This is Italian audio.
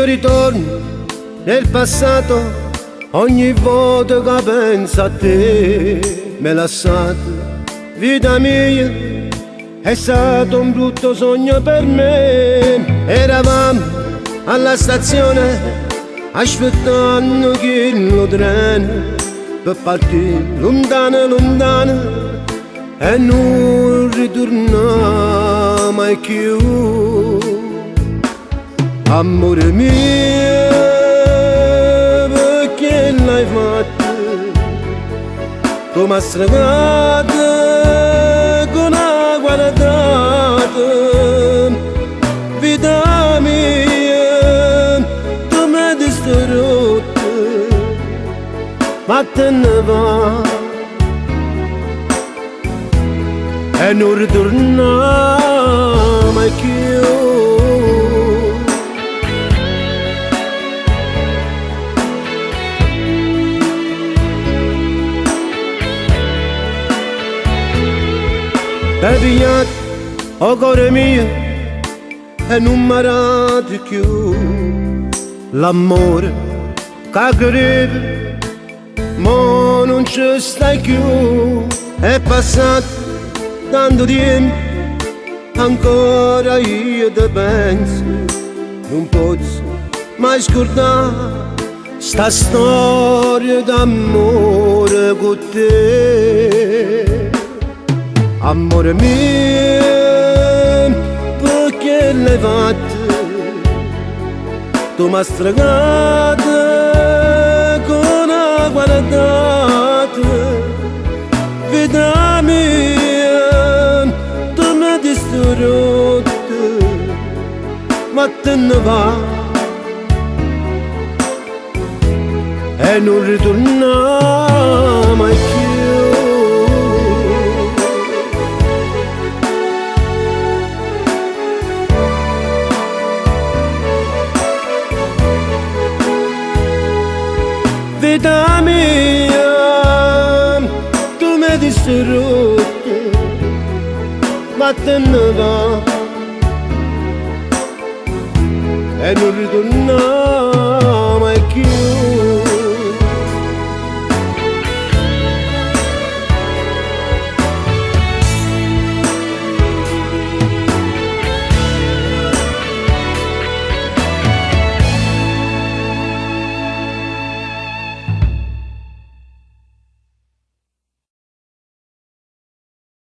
io ritorno nel passato ogni volta che penso a te. Me lasciate, vita mia, è stato un brutto sogno per me. Eravamo alla stazione aspettando che il treno per partire lontano, lontano, e non ritorna mai più. Amore mio, perché l'hai fatto? Tu mi hai stregato con una guardata. Vita mia, tu mi hai distrutto, ma te ne va e non ritorna mai più. T'hai pigliato, oh cuore mio, e non mi arrati più. L'amore che credevo, ma non ci stai più. È passato tanto tempo, ancora io ti penso. Non posso mai scordare sta storia d'amore con te. Amore mio, perché l'hai fatto? Tu mi hai stregato con una guardata. Vita mia, tu mi hai distrutto, ma te ne va e non ritorna mai più. Vita mia, tu mi hai distrutto, ma te ne va e non ritorna